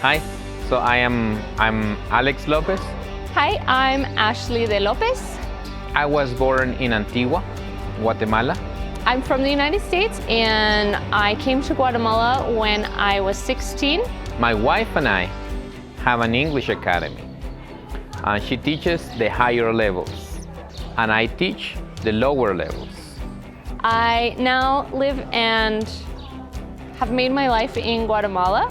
Hi, I'm Alex Lopez. Hi, I'm Ashley de Lopez. I was born in Antigua, Guatemala. I'm from the United States and I came to Guatemala when I was 16. My wife and I have an English academy. She teaches the higher levels and I teach the lower levels. I now live and have made my life in Guatemala.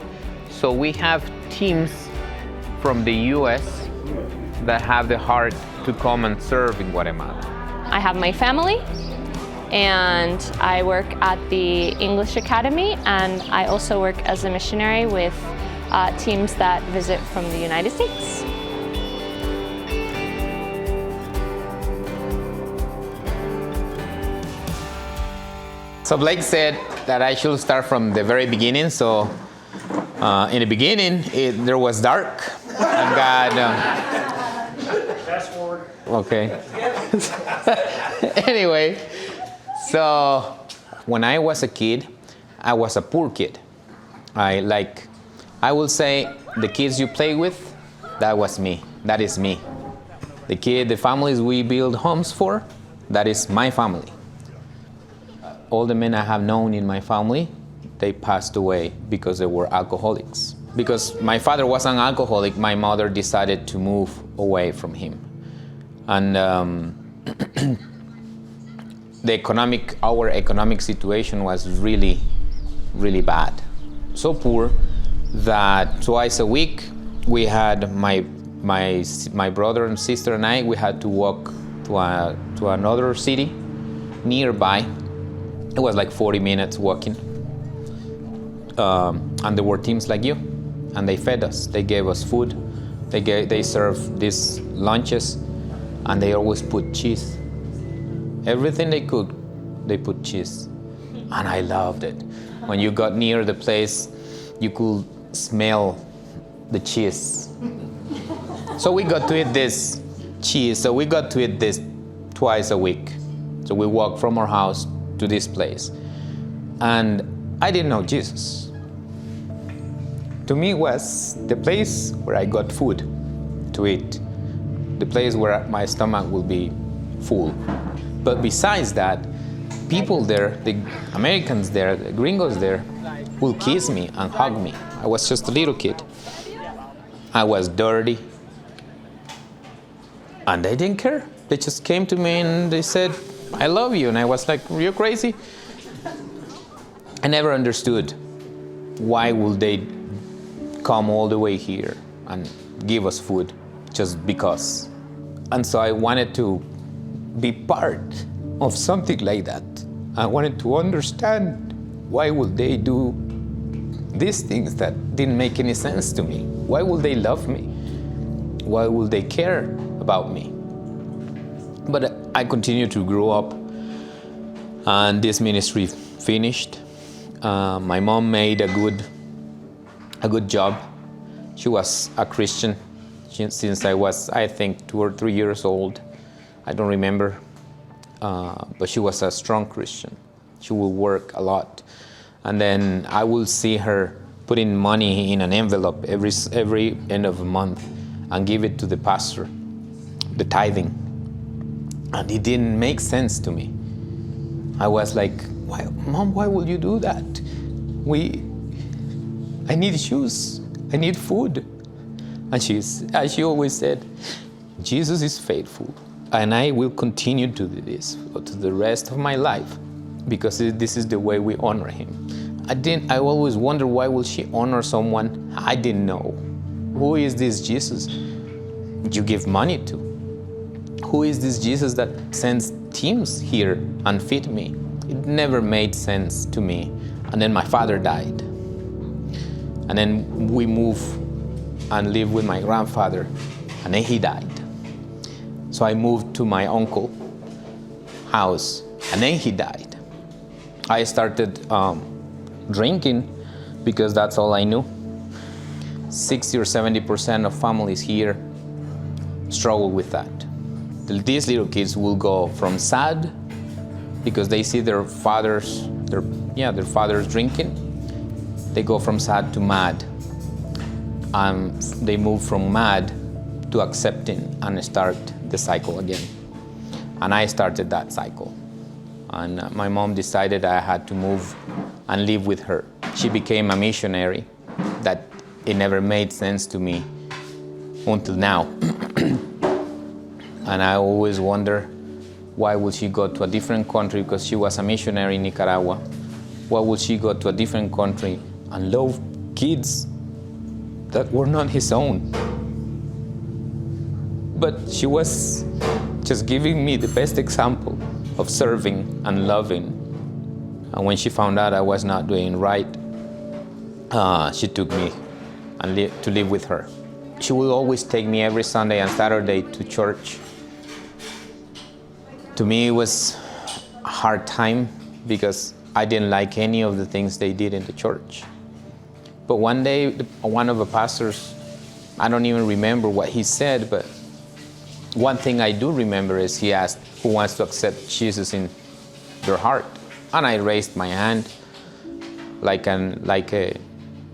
So we have teams from the US that have the heart to come and serve in Guatemala. I have my family and I work at the English Academy, and I also work as a missionary with teams that visit from the United States. So Blake said that I should start from the very beginning. So in the beginning, there was dark, and God. Fast forward. Okay. Anyway, so when I was a kid, I was a poor kid. I will say the kids you play with, that was me. That is me. The families we build homes for, that is my family. All the men I have known in my family, they passed away because they were alcoholics. Because my father was an alcoholic, my mother decided to move away from him. And our economic situation was really, really bad. So poor that twice a week we had my brother and sister and I, we had to walk to another city nearby. It was like 40 minutes walking. And there were teams like you, and they fed us. They gave us food. They served these lunches, and they always put cheese. Everything they cooked, they put cheese. And I loved it. When you got near the place, you could smell the cheese. So we got to eat this cheese. So we got to eat this twice a week. So we walked from our house to this place. And I didn't know Jesus. To me, it was the place where I got food to eat, the place where my stomach will be full. But besides that, people there, the Americans there, the gringos there, will kiss me and hug me. I was just a little kid. I was dirty. And they didn't care. They just came to me and they said, I love you. And I was like, are you crazy? I never understood why would they come all the way here and give us food just because. And so I wanted to be part of something like that. I wanted to understand why would they do these things that didn't make any sense to me. Why would they love me? Why would they care about me? But I continued to grow up, and this ministry finished. My mom made a good job. She was a Christian since I was, I think, 2 or 3 years old. I don't remember, but she was a strong Christian. She would work a lot, and then I will see her putting money in an envelope every end of the month and give it to the pastor, the tithing. And it didn't make sense to me. I was like, why, Mom, why would you do that? I need shoes, I need food. And as she always said, Jesus is faithful, and I will continue to do this for the rest of my life, because this is the way we honor him. I always wonder, why will she honor someone I didn't know? Who is this Jesus you give money to? Who is this Jesus that sends teams here and feed me? It never made sense to me. And then my father died. And then we moved and lived with my grandfather, and then he died. So I moved to my uncle's house, and then he died. I started drinking because that's all I knew. 60 or 70% of families here struggle with that. These little kids will go from sad because they see their fathers drinking. They go from sad to mad. they moved from mad to accepting and start the cycle again. And I started that cycle. And my mom decided I had to move and live with her. She became a missionary. That it never made sense to me until now. And I always wonder, why would she go to a different country, because she was a missionary in Nicaragua? Why would she go to a different country and love kids that were not his own? But she was just giving me the best example of serving and loving. And when she found out I was not doing right, she took me to live with her. She would always take me every Sunday and Saturday to church. To me, it was a hard time because I didn't like any of the things they did in the church. But one day, one of the pastors, I don't even remember what he said, but one thing I do remember is he asked, who wants to accept Jesus in their heart? And I raised my hand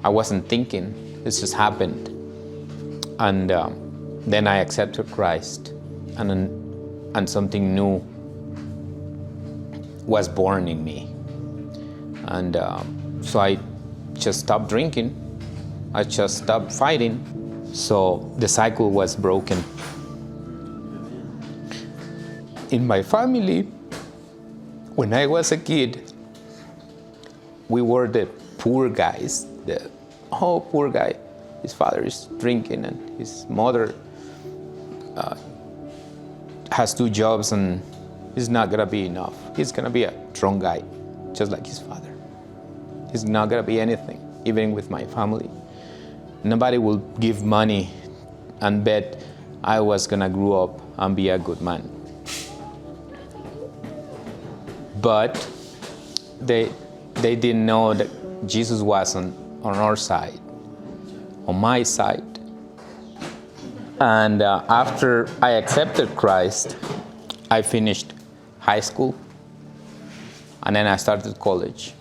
I wasn't thinking, it just happened. And then I accepted Christ, and something new was born in me. And so I just stopped drinking. I just stopped fighting. So the cycle was broken. In my family, when I was a kid, we were the poor guys. Poor guy. His father is drinking and his mother has 2 jobs and he's not gonna be enough. He's gonna be a drunk guy, just like his father. He's not gonna be anything, even with my family. Nobody will give money and bet I was gonna grow up and be a good man. But they didn't know that Jesus was on our side, on my side. And after I accepted Christ, I finished high school, and then I started college.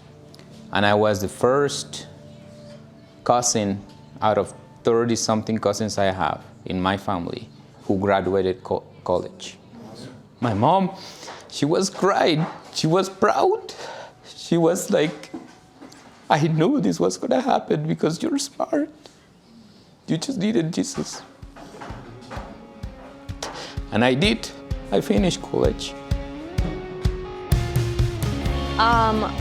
And I was the first cousin out of 30-something cousins I have in my family who graduated college. My mom, she was crying. She was proud. She was like, I knew this was going to happen because you're smart. You just needed Jesus. And I did. I finished college.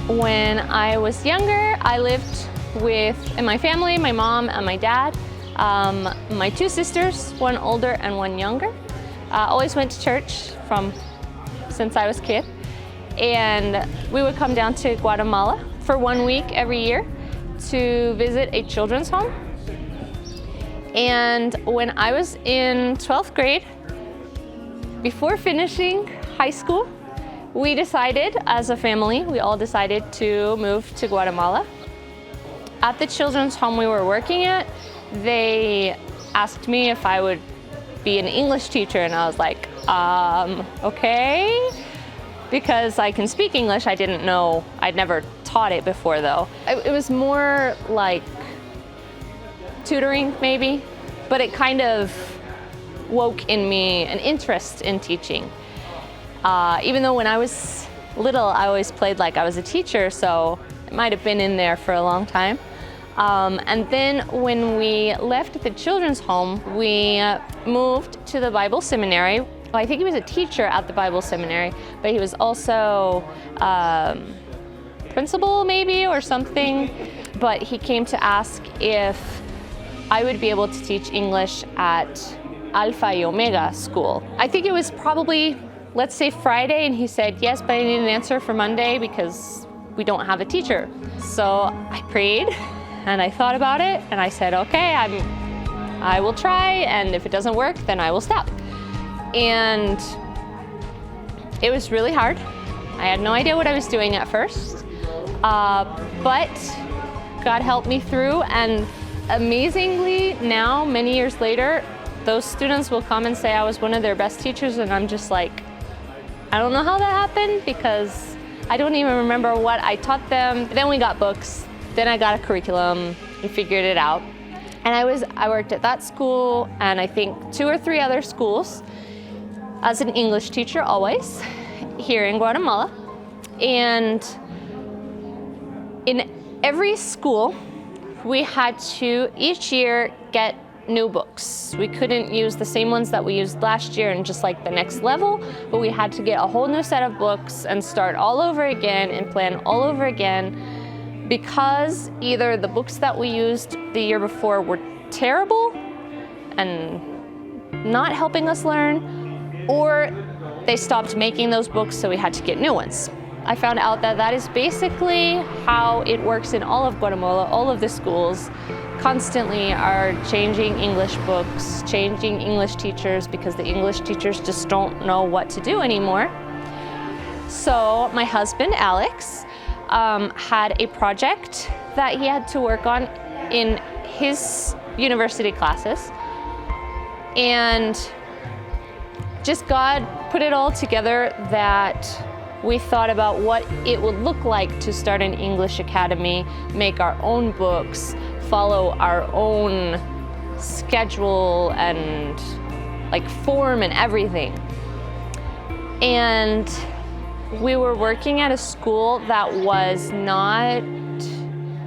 When I was younger, I lived with my family, my mom and my dad, my 2 sisters, one older and one younger. Always went to church since I was a kid. And we would come down to Guatemala for 1 week every year to visit a children's home. And when I was in 12th grade, before finishing high school, we decided as a family, we all decided to move to Guatemala. At the children's home we were working at, they asked me if I would be an English teacher, and I was like, okay. Because I can speak English, I didn't know, I'd never taught it before though. It was more like tutoring maybe, but it kind of woke in me an interest in teaching. Even though when I was little, I always played like I was a teacher, so it might have been in there for a long time. And then when we left the children's home, we moved to the Bible seminary. Well, I think he was a teacher at the Bible seminary, but he was also principal maybe or something. But he came to ask if I would be able to teach English at Alpha y Omega school. I think it was probably, let's say Friday, and he said, yes, but I need an answer for Monday because we don't have a teacher. So I prayed and I thought about it and I said, okay, I will try, and if it doesn't work, then I will stop. And it was really hard. I had no idea what I was doing at first, but God helped me through, and amazingly now, many years later, those students will come and say I was one of their best teachers, and I'm just like, I don't know how that happened because I don't even remember what I taught them. Then we got books, then I got a curriculum and figured it out. And I worked at that school and I think 2 or 3 other schools as an English teacher always here in Guatemala. And in every school, we had to each year get new books. We couldn't use the same ones that we used last year and just like the next level, but we had to get a whole new set of books and start all over again and plan all over again, because either the books that we used the year before were terrible and not helping us learn, or they stopped making those books, so we had to get new ones. I found out that that is basically how it works in all of Guatemala. All of the schools constantly are changing English books, changing English teachers, because the English teachers just don't know what to do anymore. So my husband, Alex, had a project that he had to work on in his university classes. And just God put it all together that we thought about what it would look like to start an English academy, make our own books, follow our own schedule and like form and everything. And we were working at a school that was not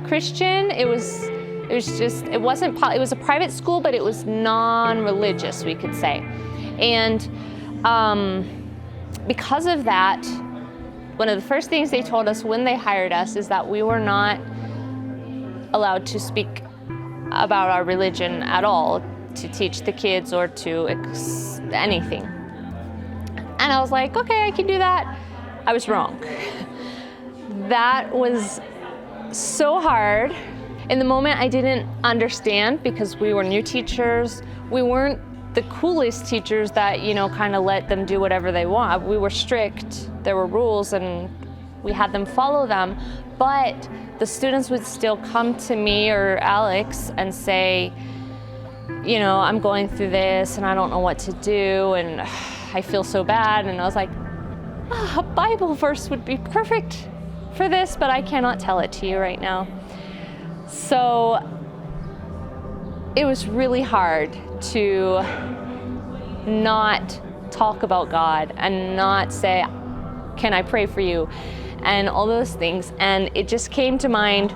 Christian. It was a private school, but it was non-religious, we could say. And because of that, one of the first things they told us when they hired us is that we were not allowed to speak about our religion at all, to teach the kids or to anything. And I was like, okay, I can do that. I was wrong. That was so hard. In the moment, I didn't understand because we were new teachers. We weren't the coolest teachers that, kind of let them do whatever they want. We were strict. There were rules and we had them follow them. But the students would still come to me or Alex and say, I'm going through this and I don't know what to do and I feel so bad. And I was like, a Bible verse would be perfect for this, but I cannot tell it to you right now. So it was really hard to not talk about God and not say, can I pray for you? And all those things. And it just came to mind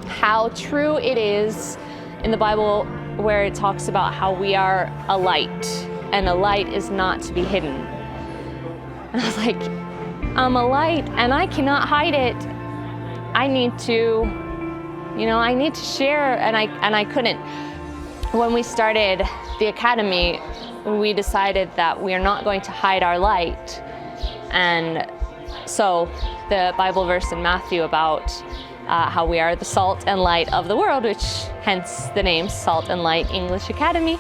how true it is in the Bible where it talks about how we are a light and a light is not to be hidden. And I was like, I'm a light and I cannot hide it. I need to, I need to share, and I couldn't. When we started the academy, we decided that we are not going to hide our light. And so the Bible verse in Matthew about how we are the salt and light of the world, which hence the name Salt and Light English Academy,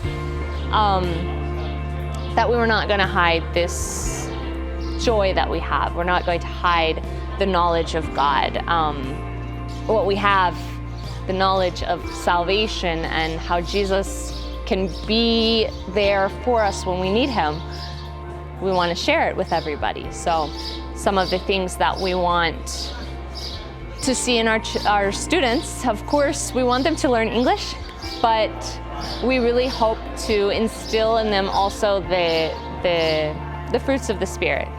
that we were not going to hide this joy that we have. We're not going to hide the knowledge of God. What we have, the knowledge of salvation and how Jesus can be there for us when we need him. We want to share it with everybody. So some of the things that we want to see in our students, of course, we want them to learn English, but we really hope to instill in them also the fruits of the Spirit.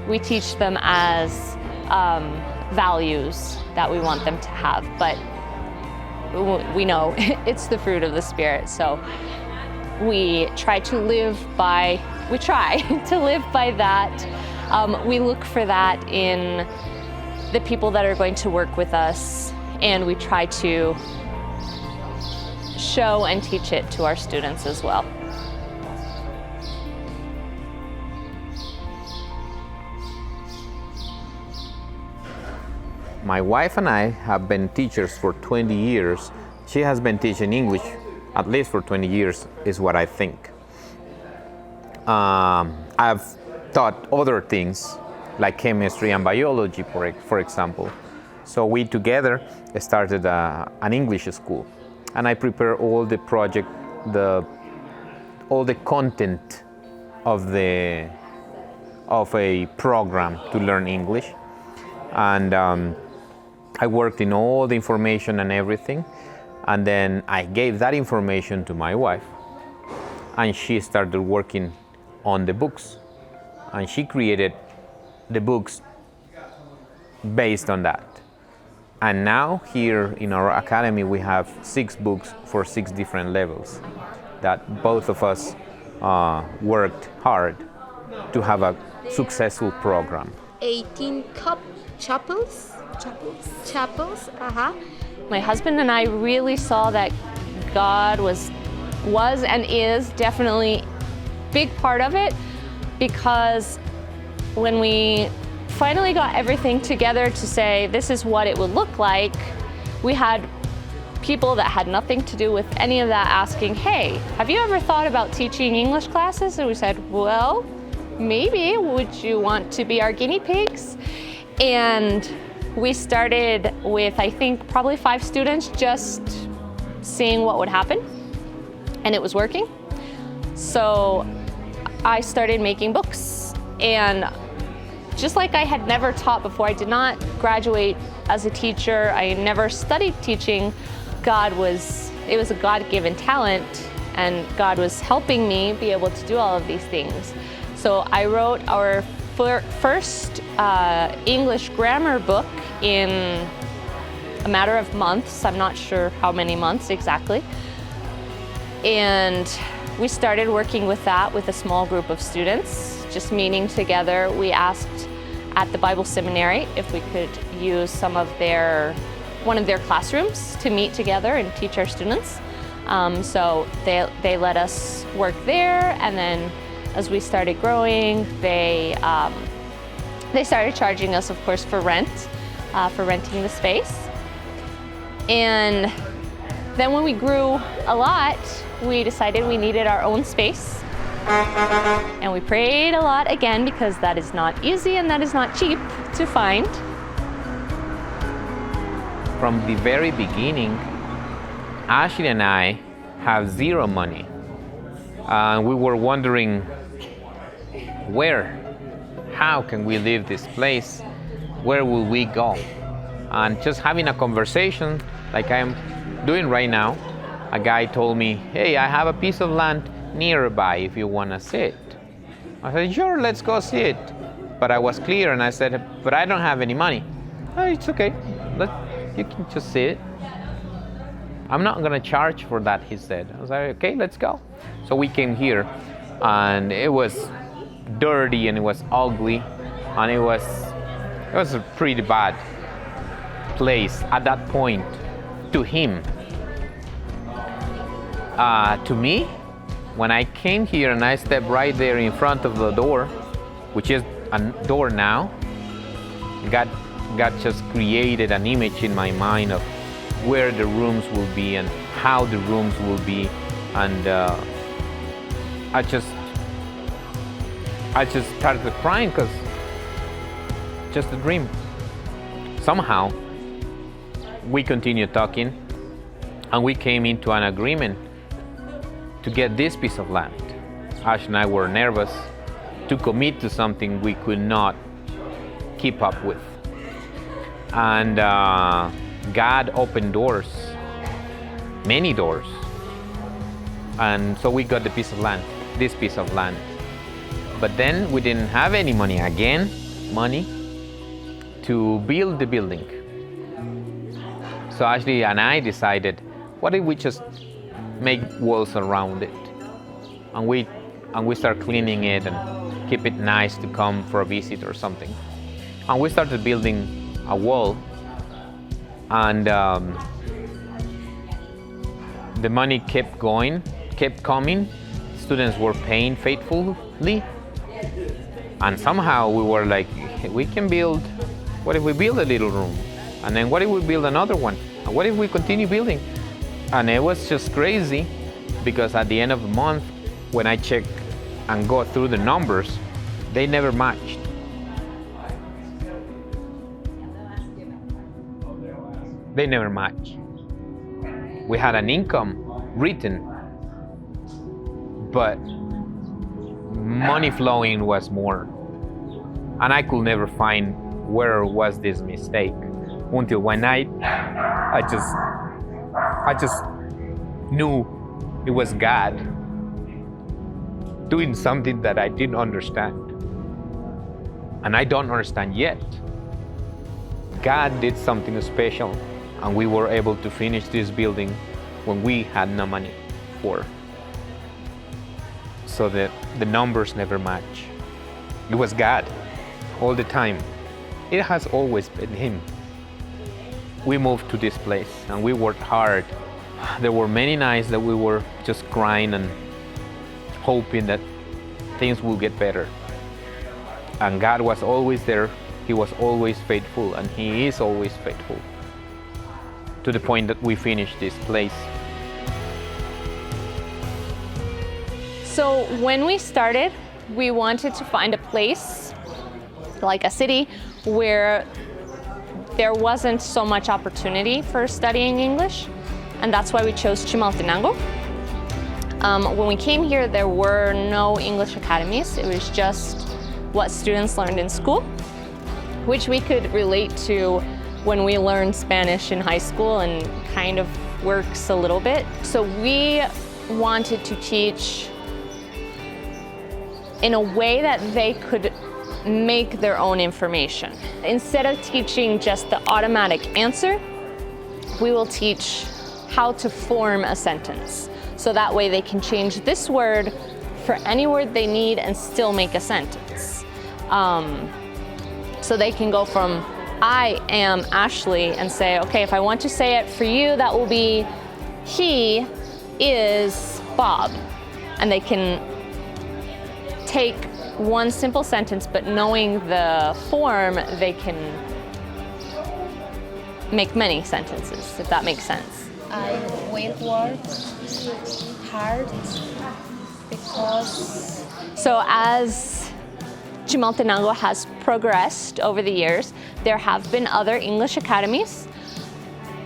We teach them as values that we want them to have, but we know it's the fruit of the Spirit. So we try to live by that. We look for that in the people that are going to work with us, and we try to show and teach it to our students as well. My wife and I have been teachers for 20 years. She has been teaching English at least for 20 years, is what I think. I've taught other things like chemistry and biology, for example. So we together started an English school, and I prepare all the project, all the content of a program to learn English, and I worked in all the information and everything. And then I gave that information to my wife, and she started working on the books. And she created the books based on that. And now here in our academy, we have 6 books for 6 different levels that both of us worked hard to have a successful program. 18 chapels. My husband and I really saw that God was and is definitely a big part of it, because when we finally got everything together to say this is what it would look like, we had people that had nothing to do with any of that asking, hey, have you ever thought about teaching English classes? And we said, well, maybe. Would you want to be our guinea pigs? And we started with, I think, probably 5 students, just seeing what would happen. And it was working. So I started making books. And just like I had never taught before, I did not graduate as a teacher. I never studied teaching. It was a God-given talent, and God was helping me be able to do all of these things. So I wrote our first English grammar book in a matter of months. I'm not sure how many months exactly. And we started working with that with a small group of students, just meeting together. We asked at the Bible Seminary if we could use one of their classrooms to meet together and teach our students. So they let us work there, and then as we started growing, they started charging us, of course, for renting the space. And then when we grew a lot, we decided we needed our own space. And we prayed a lot again, because that is not easy and that is not cheap to find. From the very beginning, Ashley and I have 0 money. We were wondering how can we leave this place? Where will we go? And just having a conversation like I'm doing right now, a guy told me, hey, I have a piece of land nearby if you want to see it. I said, sure, let's go see it. But I was clear and I said, but I don't have any money. Oh, it's okay, you can just see it. I'm not gonna charge for that, he said. I was like, okay, let's go. So we came here, and it was dirty and it was ugly, and it was a pretty bad place at that point to him. To me, when I came here and I stepped right there in front of the door, which is a door now, God just created an image in my mind of where the rooms will be and how the rooms will be, and I just started crying, because just a dream. Somehow we continued talking, and we came into an agreement to get this piece of land. Ash and I were nervous to commit to something we could not keep up with. And God opened doors, many doors. And so we got this piece of land. But then we didn't have any money to build the building. So Ashley and I decided, what if we just make walls around it? And we start cleaning it and keep it nice to come for a visit or something. And we started building a wall, and the money kept coming. Students were paying faithfully, and somehow we were like, we can build. What if we build a little room? And then what if we build another one? And what if we continue building? And it was just crazy, because at the end of the month, when I check and go through the numbers, they never matched. They never matched. We had an income written, but money flowing was more. And I could never find where was this mistake, until one night I I just knew it was God doing something that I didn't understand. And I don't understand yet. God did something special, and we were able to finish this building when we had no money for. So the numbers never match. It was God all the time. It has always been Him. We moved to this place and we worked hard. There were many nights that we were just crying and hoping that things will get better. And God was always there. He was always faithful, and He is always faithful, to the point that we finished this place. So when we started, we wanted to find a place, like a city, where there wasn't so much opportunity for studying English, and that's why we chose Chimaltenango. When we came here, there were no English academies. It was just what students learned in school, which we could relate to when we learned Spanish in high school, and kind of works a little bit. So we wanted to teach in a way that they could make their own information. Instead of teaching just the automatic answer, we will teach how to form a sentence. So that way they can change this word for any word they need and still make a sentence. So they can go from I am Ashley and say, okay, if I want to say it for you, that will be he is Bob. And they can take one simple sentence, but knowing the form, they can make many sentences, if that makes sense. I will work hard because So as Chimaltenango has progressed over the years, there have been other English academies.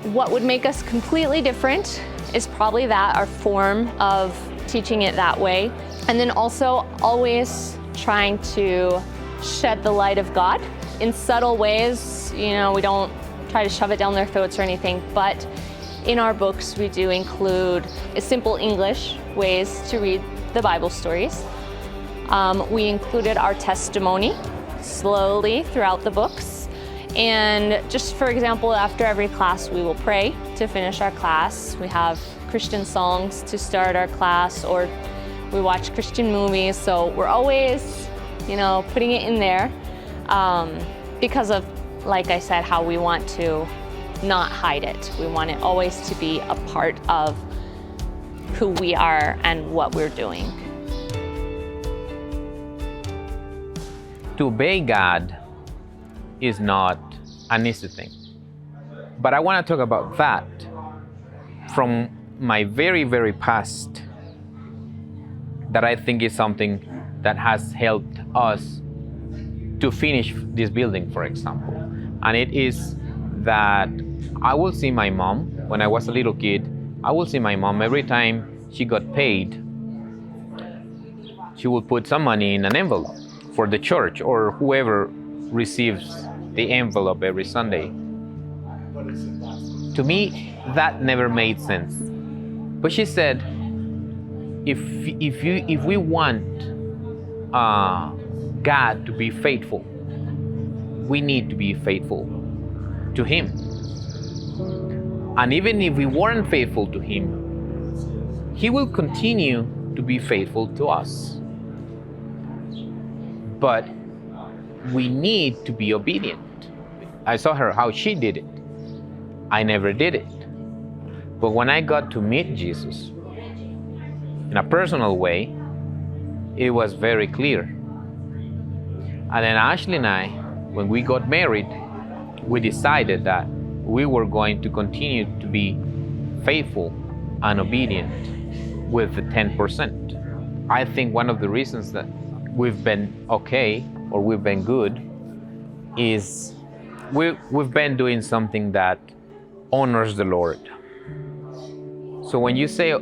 What would make us completely different is probably that our form of teaching it that way. And then also always trying to shed the light of God in subtle ways. You know, we don't try to shove it down their throats or anything, but in our books we do include simple English ways to read the Bible stories. We included our testimony slowly throughout the books. And just for example, after every class we will pray to finish our class. We have Christian songs to start our class, or we watch Christian movies. So we're always, you know, putting it in there because of, like I said, how we want to not hide it. We want it always to be a part of who we are and what we're doing. To obey God is not an easy thing. But I want to talk about that from my very, very past, that I think is something that has helped us to finish this building, for example. And it is that I will see my mom, when I was a little kid, I will see my mom every time she got paid, she would put some money in an envelope for the church or whoever receives the envelope every Sunday. To me, that never made sense. But she said, if we want God to be faithful, we need to be faithful to Him. And even if we weren't faithful to Him, He will continue to be faithful to us. But we need to be obedient. I saw her how she did it. I never did it. But when I got to meet Jesus in a personal way, it was very clear. And then Ashley and I, when we got married, we decided that we were going to continue to be faithful and obedient with the 10%. I think one of the reasons that we've been okay, or we've been good, is we've been doing something that honors the Lord. So when we say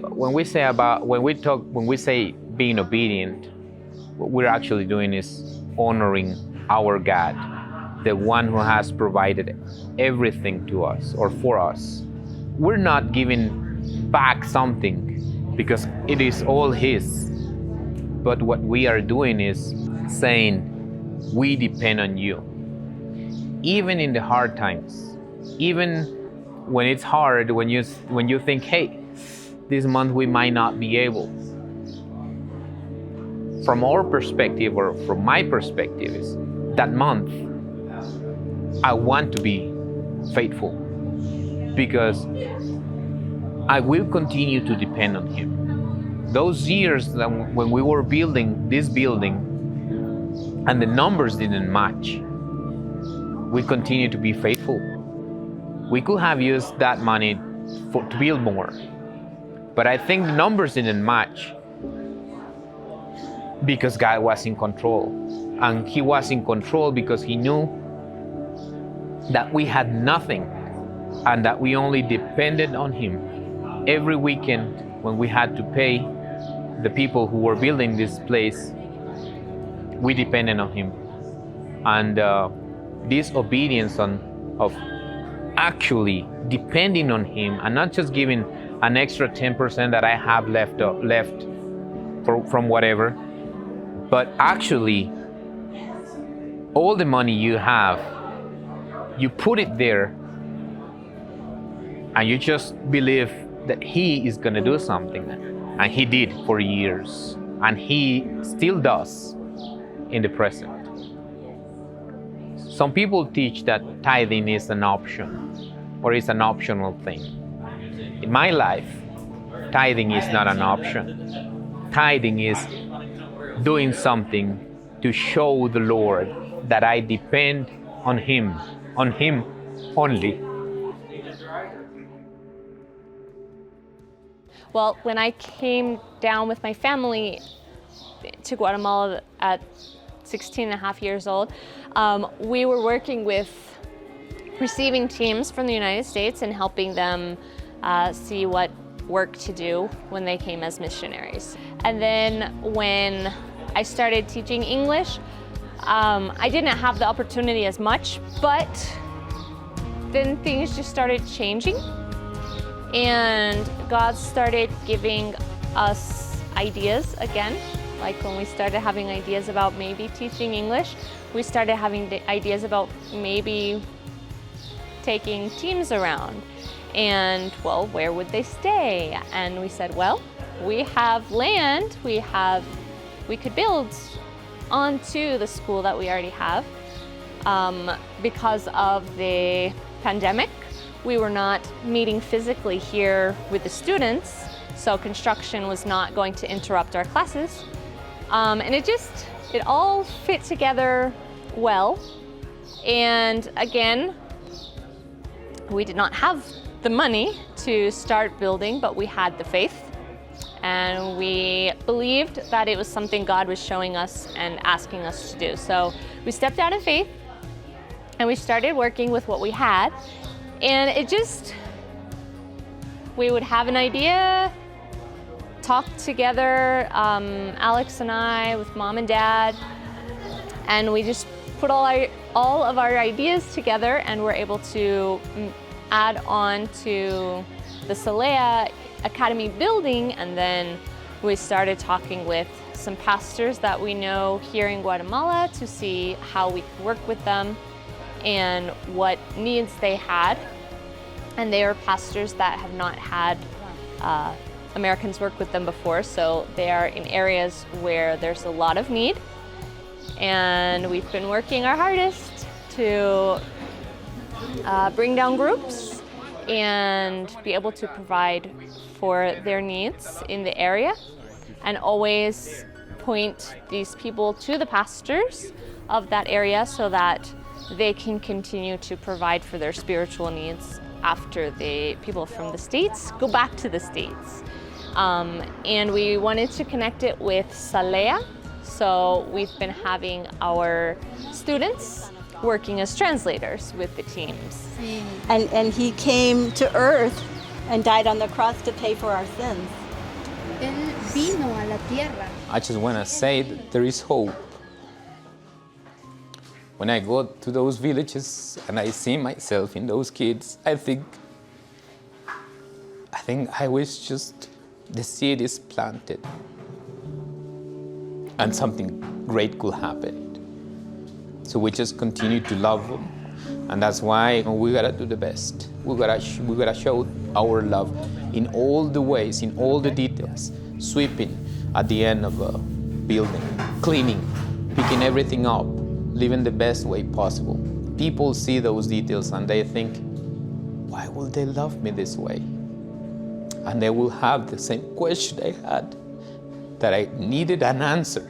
being obedient, what we're actually doing is honoring our God, the one who has provided everything to us or for us. We're not giving back something because it is all His. But what we are doing is saying, we depend on you. Even in the hard times, even when it's hard, when you think, hey, this month we might not be able. From our perspective, or from my perspective, is that month I want to be faithful because I will continue to depend on Him. Those years that when we were building this building and the numbers didn't match, we continue to be faithful. We could have used that money to build more, but I think the numbers didn't match because God was in control. And He was in control because He knew that we had nothing and that we only depended on Him. Every weekend when we had to pay the people who were building this place, we depended on Him. And this obedience of actually depending on Him and not just giving an extra 10% that I have left from whatever, but actually all the money you have, you put it there and you just believe that He is going to do something. And He did for years, and He still does in the present. Some people teach that tithing is an option or is an optional thing. In my life, tithing is not an option. Tithing is doing something to show the Lord that I depend on Him only. Well, when I came down with my family to Guatemala at 16 and a half years old, we were working with receiving teams from the United States and helping them see what work to do when they came as missionaries. And then when I started teaching English, I didn't have the opportunity as much, but then things just started changing. And God started giving us ideas again. Like when we started having ideas about maybe teaching English, we started having the ideas about maybe taking teams around. And well, where would they stay? And we said, well, we have land, we could build onto the school that we already have. Because of the pandemic, we were not meeting physically here with the students, so construction was not going to interrupt our classes. And it all fit together well. And again, we did not have the money to start building, but we had the faith. And we believed that it was something God was showing us and asking us to do. So we stepped out in faith and we started working with what we had. And we would have an idea, talk together, Alex and I with Mom and Dad, and we just put all of our ideas together and were able to add on to the Salea Academy building. And then we started talking with some pastors that we know here in Guatemala to see how we could work with them and what needs they had. And they are pastors that have not had Americans work with them before, so they are in areas where there's a lot of need. And we've been working our hardest to bring down groups and be able to provide for their needs in the area, and always point these people to the pastors of that area so that they can continue to provide for their spiritual needs after the people from the States go back to the States. And we wanted to connect it with Salea, so we've been having our students working as translators with the teams. And He came to earth and died on the cross to pay for our sins. Él vino a la tierra. I just want to say that there is hope. When I go to those villages and I see myself in those kids, I think think I wish just the seed is planted and something great could happen. So we just continue to love them. And that's why we gotta do the best. We gotta show our love in all the ways, in all the details. Sweeping at the end of a building, cleaning, picking everything up, living the best way possible. People see those details and they think, why will they love me this way? And they will have the same question I had, that I needed an answer.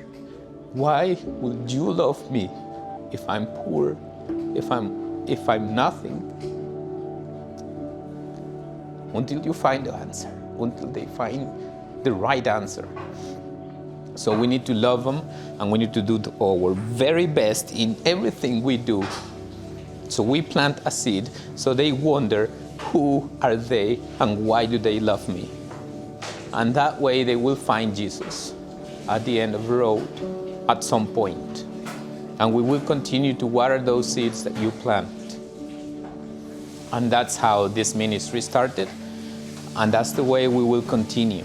Why would you love me if I'm poor, if I'm nothing? Until you find the answer, until they find the right answer. So we need to love them, and we need to do our very best in everything we do. So we plant a seed, so they wonder, who are they and why do they love me? And that way they will find Jesus at the end of the road at some point. And we will continue to water those seeds that you plant. And that's how this ministry started. And that's the way we will continue.